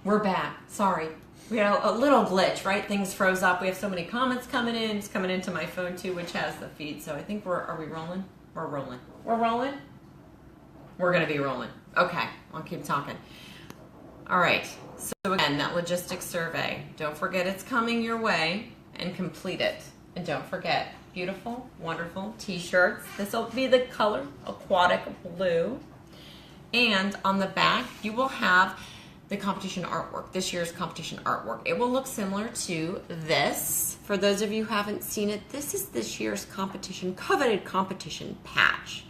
We're back. Sorry. We had a little glitch, right? Things froze up. We have so many comments coming in. It's coming into my phone too, which has the feed. So I think are we rolling? We're rolling. We're rolling? We're going to be rolling. Okay. I'll keep talking. All right. So again, that logistics survey. Don't forget it's coming your way, and complete it. And don't forget, beautiful, wonderful t-shirts. This will be the color aquatic blue. And on the back, you will have the competition artwork, this year's competition artwork. It will look similar to this. For those of you who haven't seen it, this is this year's competition, coveted competition patch.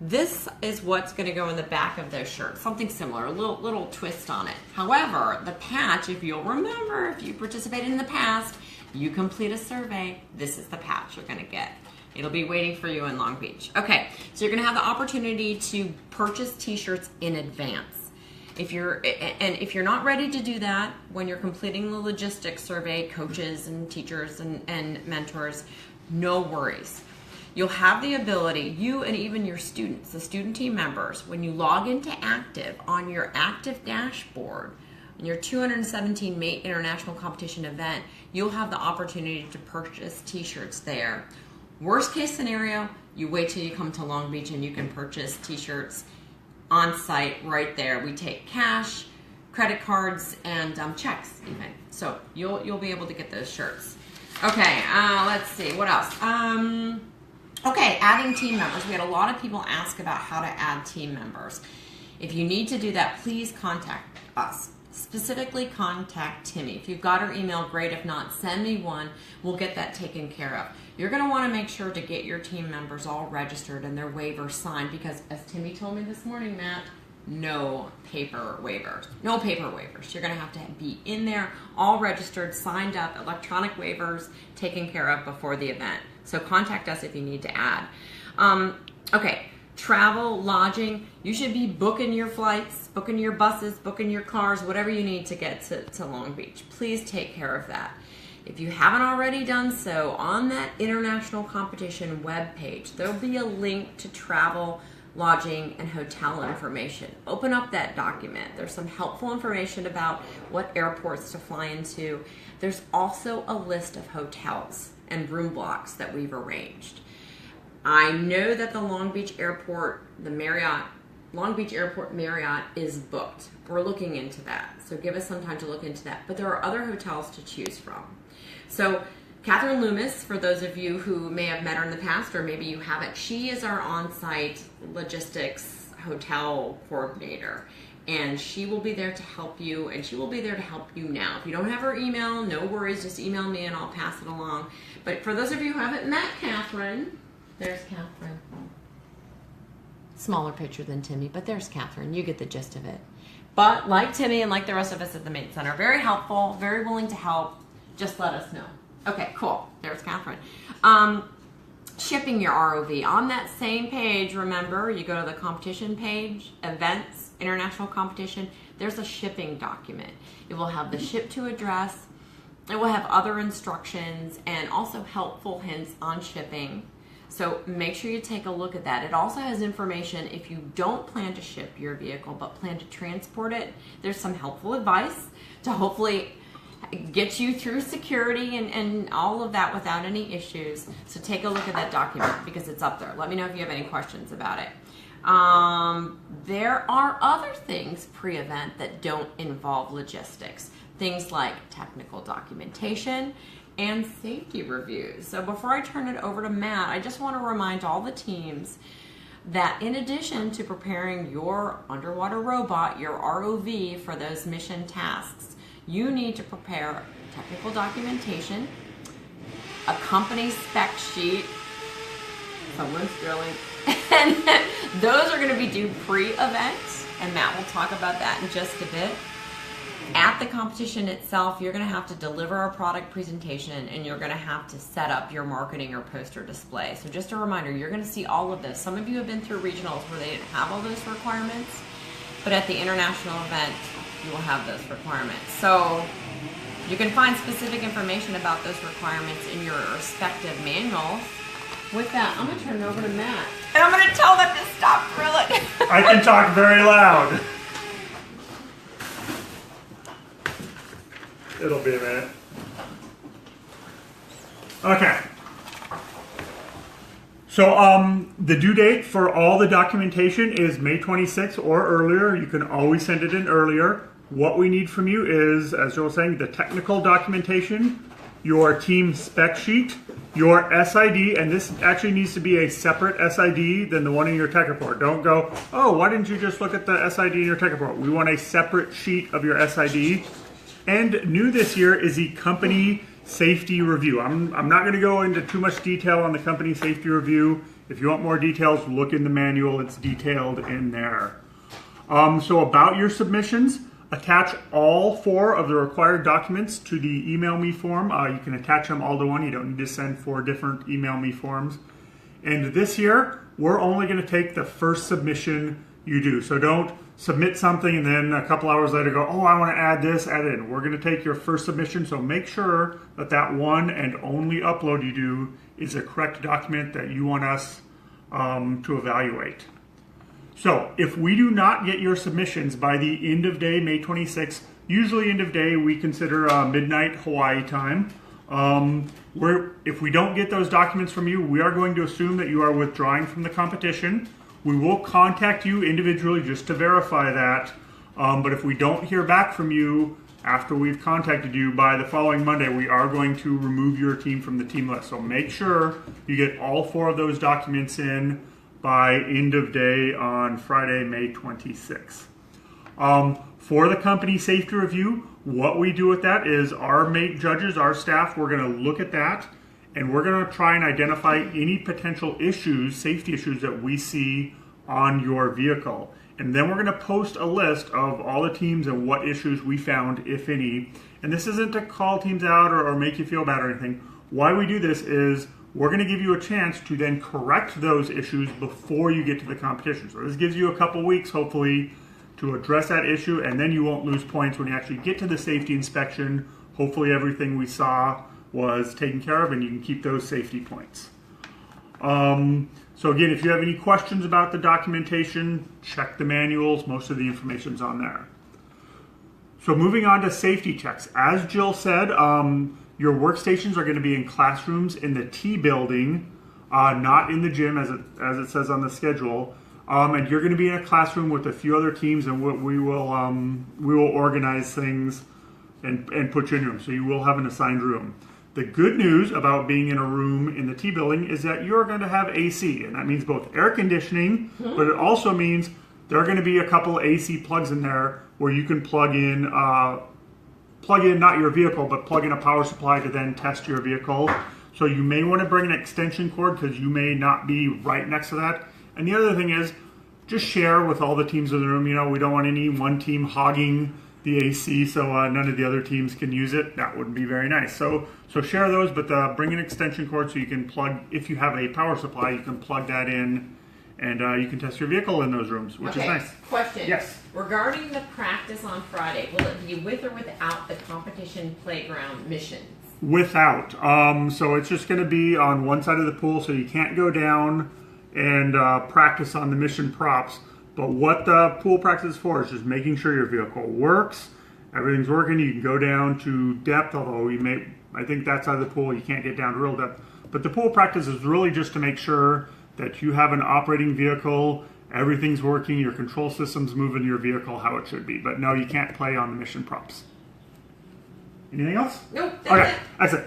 This is what's going to go in the back of those shirts, something similar, a little twist on it. However, the patch, if you'll remember, if you participated in the past, you complete a survey, this is the patch you're going to get. It'll be waiting for you in Long Beach. Okay, so you're going to have the opportunity to purchase t-shirts in advance. If you're not ready to do that when you're completing the logistics survey, coaches and teachers and mentors, no worries. You'll have the ability, you and even your students, the student team members, when you log into Active on your Active dashboard, in your 217 MATE International Competition event, you'll have the opportunity to purchase t-shirts there. Worst case scenario, you wait till you come to Long Beach and you can purchase t-shirts on site right there. We take cash, credit cards, and checks even. So you'll be able to get those shirts. Okay, let's see, what else? Okay, adding team members. We had a lot of people ask about how to add team members. If you need to do that, please contact us. Specifically contact Timmy. If you've got her email, great. If not, send me one. We'll get that taken care of. You're going to want to make sure to get your team members all registered and their waivers signed because, as Timmy told me this morning, Matt, no paper waivers. No paper waivers. You're going to have to be in there, all registered, signed up, electronic waivers taken care of before the event. So contact us if you need to add. Okay. Travel, lodging, you should be booking your flights, booking your buses, booking your cars, whatever you need to get to Long Beach. Please take care of that. If you haven't already done so, on that international competition webpage, there'll be a link to travel, lodging, and hotel information. Open up that document. There's some helpful information about what airports to fly into. There's also a list of hotels and room blocks that we've arranged. I know that the Long Beach Airport, Long Beach Airport Marriott is booked. We're looking into that. So give us some time to look into that. But there are other hotels to choose from. So Catherine Loomis, for those of you who may have met her in the past or maybe you haven't, she is our on-site logistics hotel coordinator. And she will be there to help you, and she will be there to help you now. If you don't have her email, no worries, just email me and I'll pass it along. But for those of you who haven't met Catherine, there's Catherine. Smaller picture than Timmy, but there's Catherine. You get the gist of it. But like Timmy and like the rest of us at the MATE Center, very helpful, very willing to help. Just let us know. Okay, cool. There's Catherine. Shipping your ROV. On that same page, remember, you go to the competition page, events, international competition, there's a shipping document. It will have the ship to address. It will have other instructions and also helpful hints on shipping. So make sure you take a look at that. It also has information if you don't plan to ship your vehicle but plan to transport it. There's some helpful advice to hopefully get you through security and all of that without any issues. So take a look at that document because it's up there. Let me know if you have any questions about it. There are other things pre-event that don't involve logistics. Things like technical documentation and safety reviews. So before I turn it over to Matt, I just want to remind all the teams that in addition to preparing your underwater robot, your ROV for those mission tasks, you need to prepare technical documentation, a company spec sheet, someone's drilling, and those are going to be due pre-event, and Matt will talk about that in just a bit. At the competition itself, you're going to have to deliver a product presentation and you're going to have to set up your marketing or poster display. So just a reminder, you're going to see all of this. Some of you have been through regionals where they didn't have all those requirements, but at the international event, you will have those requirements. So you can find specific information about those requirements in your respective manuals. With that, I'm going to turn it over to Matt. And I'm going to tell them to stop drilling. I can talk very loud. It'll be a minute. Okay. So the due date for all the documentation is May 26th or earlier. You can always send it in earlier. What we need from you is, as Joel was saying, the technical documentation, your team spec sheet, your SID, and this actually needs to be a separate SID than the one in your tech report. Don't go, oh, why didn't you just look at the SID in your tech report? We want a separate sheet of your SID. And new this year is the company safety review. I'm not going to go into too much detail on the company safety review. If you want more details, look in the manual. It's detailed in there. So about your submissions, attach all 4 of the required documents to the email me form. You can attach them all to one. You don't need to send 4 different email me forms. And this year, we're only going to take the first submission you do. So don't submit something and then a couple hours later go, oh, I want to add this, add it in. We're going to take your first submission. So make sure that that one and only upload you do is a correct document that you want us to evaluate. So if we do not get your submissions by the end of day, May 26th, usually end of day we consider midnight Hawaii time. If we don't get those documents from you, we are going to assume that you are withdrawing from the competition. We will contact you individually just to verify that. But if we don't hear back from you after we've contacted you by the following Monday, we are going to remove your team from the team list. So make sure you get all 4 of those documents in by end of day on Friday, May 26th. For the company safety review, what we do with that is our MATE judges, our staff, we're going to look at that and we're going to try and identify any potential issues, safety issues that we see on your vehicle. And then we're going to post a list of all the teams and what issues we found, if any. And this isn't to call teams out or make you feel bad or anything. Why we do this is we're going to give you a chance to then correct those issues before you get to the competition. So this gives you a couple weeks, hopefully, to address that issue, and then you won't lose points when you actually get to the safety inspection. Hopefully everything we saw was taken care of and you can keep those safety points. So again, if you have any questions about the documentation, check the manuals. Most of the information's on there. So moving on to safety checks. As Jill said, your workstations are going to be in classrooms in the T building, not in the gym as it says on the schedule. And you're going to be in a classroom with a few other teams, and we will organize things and put you in a room. So you will have an assigned room. The good news about being in a room in the T building is that you're going to have AC, and that means both air conditioning, but it also means there are going to be a couple AC plugs in there where you can plug in not your vehicle, but plug in a power supply to then test your vehicle. So you may want to bring an extension cord because you may not be right next to that. And the other thing is, just share with all the teams in the room. You know, we don't want any one team hogging the AC so none of the other teams can use it. That wouldn't be very nice. So share those, but bring an extension cord so you can plug, if you have a power supply, you can plug that in and you can test your vehicle in those rooms, which is nice. Question. Yes. Regarding the practice on Friday, will it be with or without the competition playground missions? Without. So it's just going to be on one side of the pool, so you can't go down and practice on the mission props. But what the pool practice is for is just making sure your vehicle works, everything's working. You can go down to depth, although I think that side of the pool you can't get down to real depth. But the pool practice is really just to make sure that you have an operating vehicle, everything's working, your control system's moving your vehicle how it should be. But no, you can't play on the mission props. Anything else? Nope, that's it. That's it.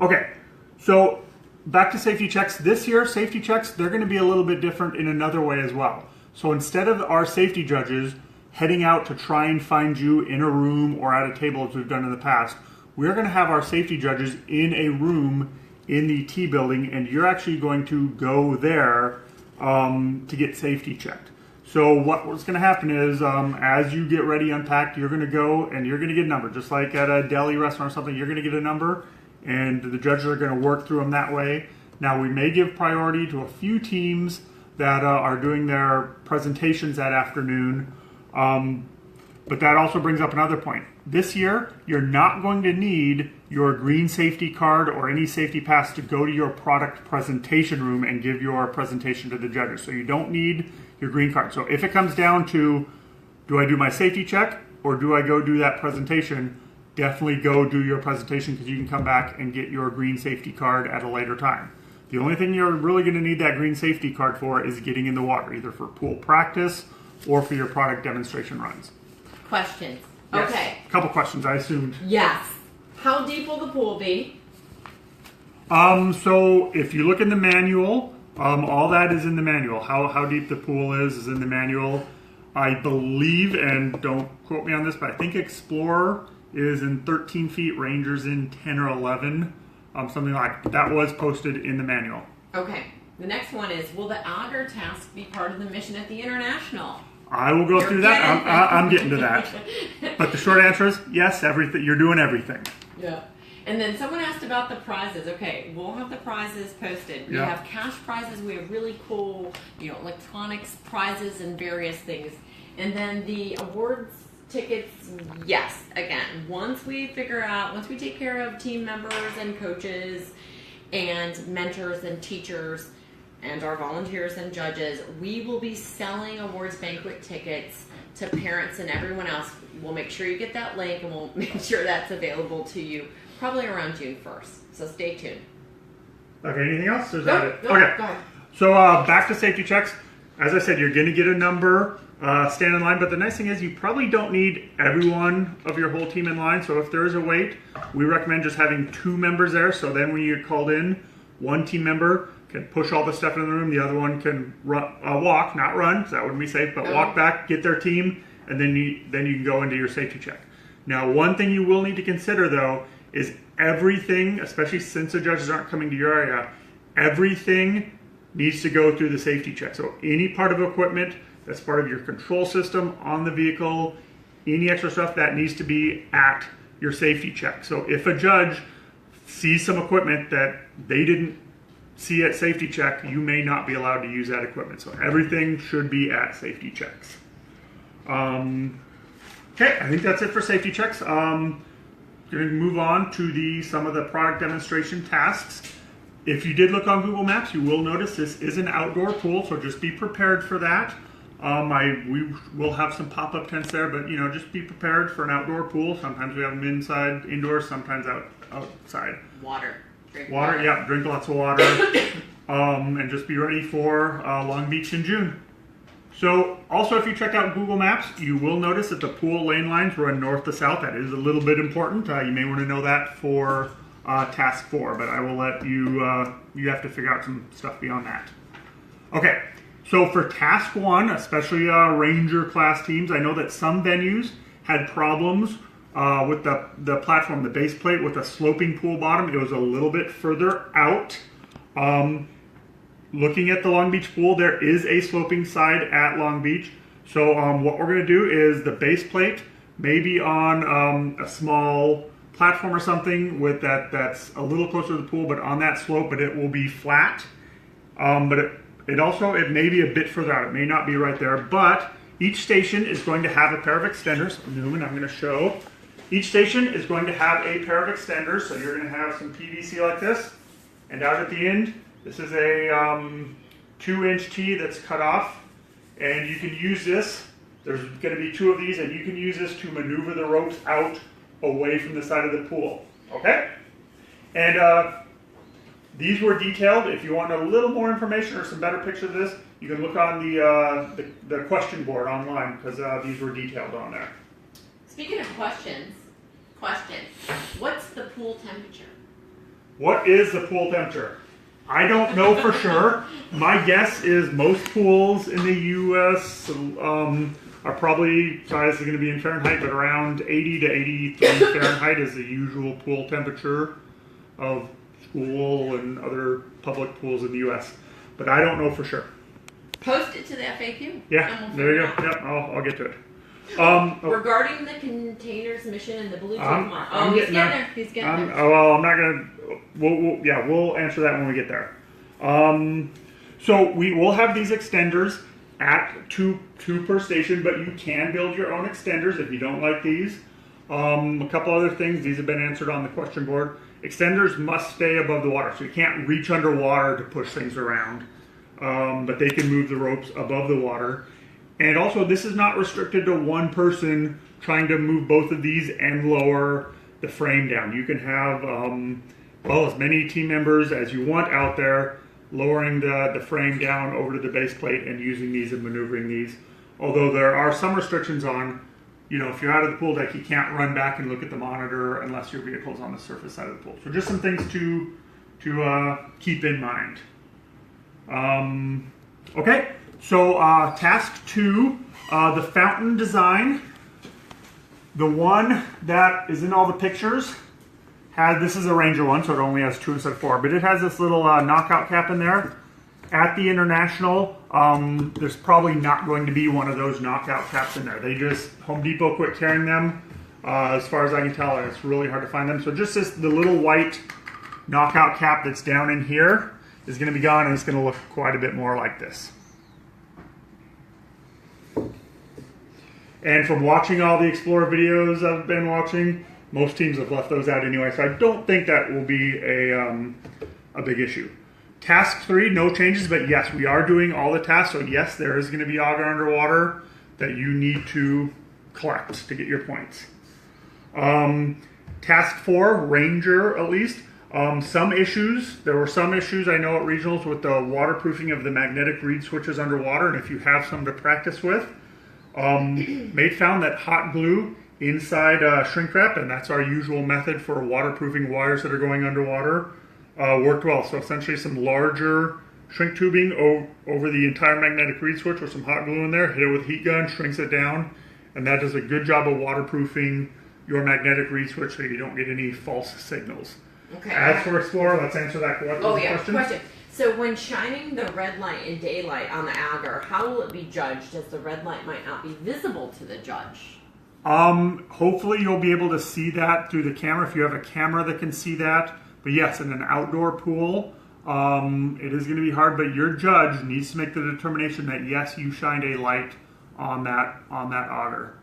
Okay, so back to safety checks. This year, safety checks, they're going to be a little bit different in another way as well. So instead of our safety judges heading out to try and find you in a room or at a table as we've done in the past, we're going to have our safety judges in a room in the T building, and you're actually going to go there to get safety checked. So what's going to happen is as you get ready, unpacked, you're going to go and you're going to get a number. Just like at a deli restaurant or something, you're going to get a number, and the judges are going to work through them that way. Now, we may give priority to a few teams that are doing their presentations that afternoon. But that also brings up another point. This year, you're not going to need your green safety card or any safety pass to go to your product presentation room and give your presentation to the judges. So you don't need your green card. So if it comes down to, do I do my safety check or do I go do that presentation, definitely go do your presentation because you can come back and get your green safety card at a later time. The only thing you're really going to need that green safety card for is getting in the water, either for pool practice or for your product demonstration runs. Questions. Yes. Okay. A couple questions, I assumed. Yes. How deep will the pool be? So if you look in the manual, all that is in the manual. How deep the pool is in the manual. I believe, and don't quote me on this, but I think Explorer is in 13 feet, Ranger's in 10 or 11. Something like that was posted in the manual. Okay. The next one is, will the outer task be part of the mission at the International? I will go through that. I'm getting to that. But the short answer is yes, everything. You're doing everything. Yeah. And then someone asked about the prizes. Okay, we'll have the prizes posted. We have cash prizes. We have really cool, electronics prizes and various things. And then the awards tickets, yes. Again, once we take care of team members and coaches and mentors and teachers and our volunteers and judges, we will be selling awards banquet tickets to parents and everyone else. We'll make sure you get that link and we'll make sure that's available to you probably around June 1st. So stay tuned. Okay, anything else? Or is that it? Okay. Go ahead. So back to safety checks. As I said, you're going to get a number, stand in line, but the nice thing is you probably don't need everyone of your whole team in line. So if there is a wait, we recommend just having 2 members there. So then when you get called in, one team member can push all the stuff in the room. The other one can walk, not run, because that wouldn't be safe, but walk back, get their team, and then you can go into your safety check. Now, one thing you will need to consider, though, is everything, especially since the judges aren't coming to your area, everything needs to go through the safety check. So any part of equipment that's part of your control system on the vehicle, any extra stuff, that needs to be at your safety check. So if a judge sees some equipment that they didn't see at safety check, you may not be allowed to use that equipment. So everything should be at safety checks. Okay, I think that's it for safety checks. Going to move on to some of the product demonstration tasks. If you did look on Google Maps, you will notice this is an outdoor pool, so just be prepared for that. We will have some pop-up tents there, but just be prepared for an outdoor pool. Sometimes we have them inside, indoors, sometimes outside. Water. Drink water. Yeah, drink lots of water. And just be ready for Long Beach in June. So also, if you check out Google Maps, you will notice that the pool lane lines run north to south. That is a little bit important. You may want to know that for task 4, but I will let you, you have to figure out some stuff beyond that. Okay, so for task 1, especially Ranger class teams, I know that some venues had problems with the platform, the base plate with a sloping pool bottom. It was a little bit further out. Looking at the Long Beach pool, there is a sloping side at Long Beach. So what we're going to do is the base plate maybe on a small platform or something with that's a little closer to the pool, but on that slope, but it will be flat. But it may be a bit further out. It may not be right there, but each station is going to have a pair of extenders. Newman, I'm going to show. Each station is going to have a pair of extenders. So you're going to have some PVC like this, and out at the end, this is a 2-inch T that's cut off, and you can use this. There's going to be 2 of these, and you can use this to maneuver the ropes out away from the side of the pool. Okay? And these were detailed. If you want a little more information or some better picture of this, you can look on the question board online, because these were detailed on there. Speaking of questions, what's the pool temperature? What is the pool temperature? I don't know for sure. My guess is most pools in the U.S. Are probably, sorry, this is going to be in Fahrenheit, but around 80 to 83 Fahrenheit is the usual pool temperature of school and other public pools in the U.S. But I don't know for sure. Post it to the FAQ. Yeah, there you go. Yep, I'll get to it. Regarding the containers mission and the Bluetooth mark. I'm He's getting there. He's getting there. Well, I'm not going to, we'll answer that when we get there. So we will have these extenders at two per station, but you can build your own extenders if you don't like these. A couple other things, these have been answered on the question board. Extenders must stay above the water, so you can't reach underwater to push things around, but they can move the ropes above the water. And also, this is not restricted to one person trying to move both of these and lower. frame down. You can have well, as many team members as you want out there lowering the frame down over to the base plate and using these and maneuvering these. Although there are some restrictions on, if you're out of the pool deck, you can't run back and look at the monitor unless your vehicle's on the surface side of the pool. So just some things to keep in mind. Okay, so task 2, the fountain design. The one that is in all the pictures this is a Ranger one, so it only has 2 instead of 4, but it has this little knockout cap in there. At the International, there's probably not going to be one of those knockout caps in there. Home Depot quit carrying them, as far as I can tell, and it's really hard to find them. So just the little white knockout cap that's down in here is going to be gone, and it's going to look quite a bit more like this. And from watching all the Explorer videos I've been watching, most teams have left those out anyway, so I don't think that will be a big issue. Task 3, no changes, but yes, we are doing all the tasks, so yes, there is going to be auger underwater that you need to collect to get your points. Task 4, Ranger at least, some issues. There were some issues I know at regionals with the waterproofing of the magnetic reed switches underwater, and if you have some to practice with, MATE found that hot glue inside shrink wrap, and that's our usual method for waterproofing wires that are going underwater, worked well. So essentially some larger shrink tubing over the entire magnetic reed switch with some hot glue in there, hit it with a heat gun, shrinks it down, and that does a good job of waterproofing your magnetic reed switch so you don't get any false signals. Okay. As for Explorer, let's answer that question. So when shining the red light in daylight on the auger, how will it be judged, as the red light might not be visible to the judge? Hopefully you'll be able to see that through the camera if you have a camera that can see that. But yes, in an outdoor pool, it is going to be hard, but your judge needs to make the determination that yes, you shined a light on that auger.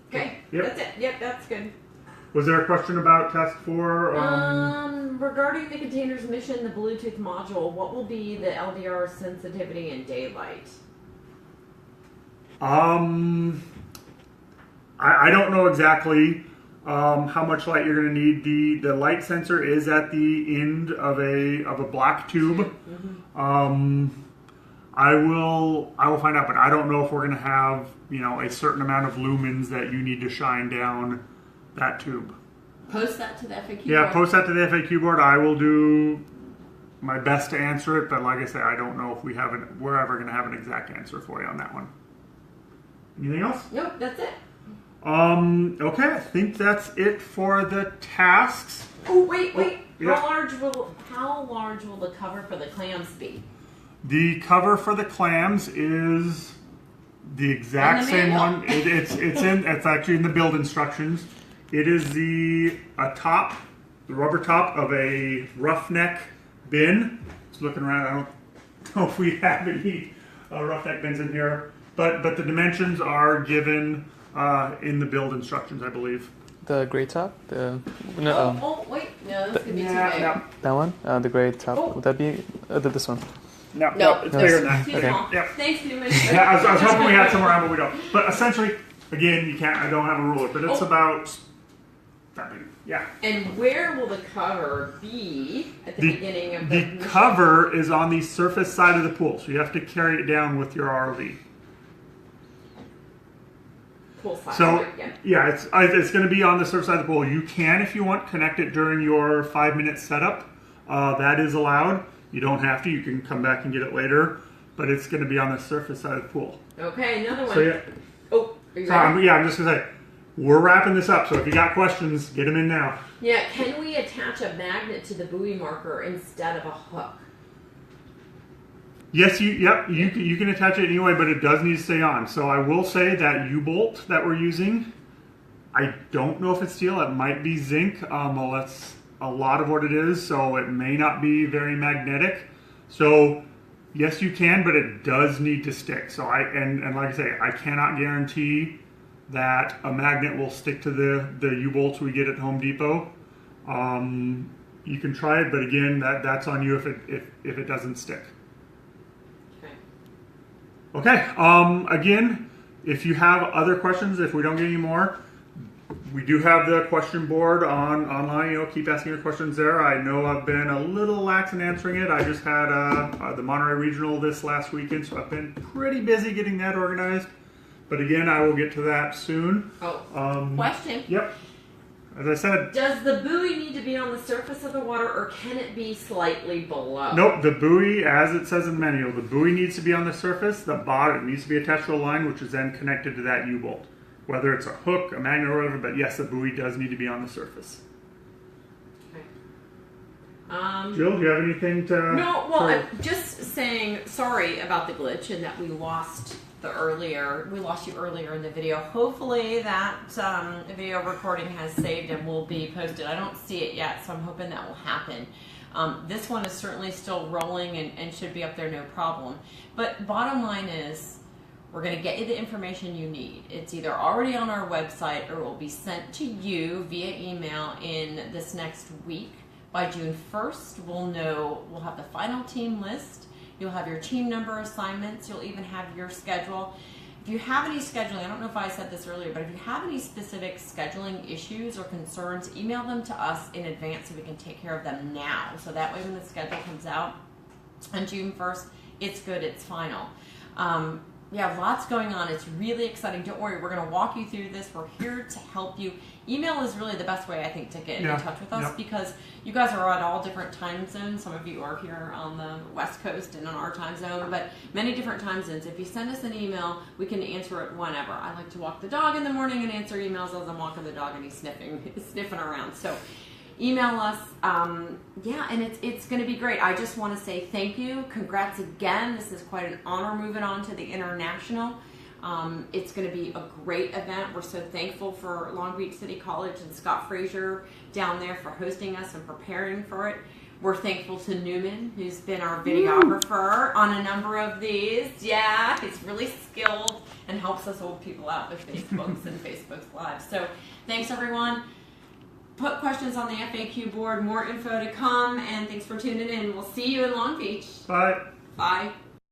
Okay, yep. That's it. Yep, that's good. Was there a question about task 4? Regarding the container's mission, the Bluetooth module, what will be the LDR sensitivity in daylight? I don't know exactly how much light you're going to need. The light sensor is at the end of a black tube. Mm-hmm. I will find out, but I don't know if we're going to have a certain amount of lumens that you need to shine down that tube. Post that to the FAQ board. Yeah, post that to the FAQ board. I will do my best to answer it, but like I said, I don't know if we're ever going to have an exact answer for you on that one. Anything else? Nope, that's it. Okay, I think that's it for the tasks. Oh, wait. Yeah. How large will the cover for the clams be? The cover for the clams is the exact same one. It's actually in the build instructions. It is the rubber top of a roughneck bin. Just looking around, I don't know if we have any roughneck bins in here, but the dimensions are given in the build instructions, I believe. The gray top? Wait, no, that's gonna be too big. No. That one? The gray top. Oh. Would that be this one? No, it's No. bigger than that. Too Okay. small. Yep. Thanks, Newman. Yeah, I was hoping we had some around, but we don't. But essentially, again, you can't. I don't have a ruler, but it's about that big. Yeah. And where will the cover be at the beginning of the mission? Cover is on the surface side of the pool, so you have to carry it down with your ROV. Pool side. So yeah, it's going to be on the surface side of the pool. You can, if you want, connect it during your 5-minute setup. That is allowed. You don't have to. You can come back and get it later, but it's going to be on the surface side of the pool. Okay, another one. So yeah. Oh, are you ready? I'm just going to say, we're wrapping this up, so if you got questions, get them in now. Yeah, can we attach a magnet to the buoy marker instead of a hook? Yes, you can attach it anyway, but it does need to stay on. So I will say that U-bolt that we're using, I don't know if it's steel. It might be zinc. Well, that's a lot of what it is, so it may not be very magnetic. So yes, you can, but it does need to stick. So and like I say, I cannot guarantee that a magnet will stick to the U-bolts we get at Home Depot. You can try it, but again, that's on you if it doesn't stick. Okay. Again, if you have other questions, if we don't get any more, We do have the question board online. Keep asking your questions there. I know I've been a little lax in answering it. I just had the Monterey Regional this last weekend, so I've been pretty busy getting that organized. But again, I will get to that soon. Question. Yep. As I said, does the buoy need to be on the surface of the water, or can it be slightly below? Nope, the buoy, as it says in the manual, the buoy needs to be on the surface. The bottom needs to be attached to a line, which is then connected to that U-bolt. Whether it's a hook, a magnet, or whatever, but yes, the buoy does need to be on the surface. Okay. Jill, do you have anything to... No, well, I'm just saying sorry about the glitch and that we lost you earlier in the video. Hopefully that video recording has saved and will be posted. I don't see it yet, so I'm hoping that will happen. This one is certainly still rolling and should be up there no problem. But bottom line is, we're going to get you the information you need. It's either already on our website or it will be sent to you via email in this next week. By June 1st, we'll have the final team list. You'll have your team number assignments. You'll even have your schedule. If you have any scheduling, I don't know if I said this earlier, but if you have any specific scheduling issues or concerns, email them to us in advance so we can take care of them now. So that way when the schedule comes out on June 1st, it's good, it's final. Yeah, lots going on. It's really exciting. Don't worry, we're going to walk you through this. We're here to help you. Email is really the best way, I think, to get in touch with us because you guys are at all different time zones. Some of you are here on the West Coast and on our time zone, but many different time zones. If you send us an email, we can answer it whenever. I like to walk the dog in the morning and answer emails as I'm walking the dog and he's sniffing around. So email us. And it's going to be great. I just want to say thank you. Congrats again. This is quite an honor moving on to the International. It's going to be a great event. We're so thankful for Long Beach City College and Scott Frazier down there for hosting us and preparing for it. We're thankful to Newman, who's been our videographer on a number of these. Yeah, he's really skilled and helps us old people out with Facebooks and Facebook's Lives. So thanks, everyone. Put questions on the FAQ board. More info to come, and thanks for tuning in. We'll see you in Long Beach. Bye. Bye.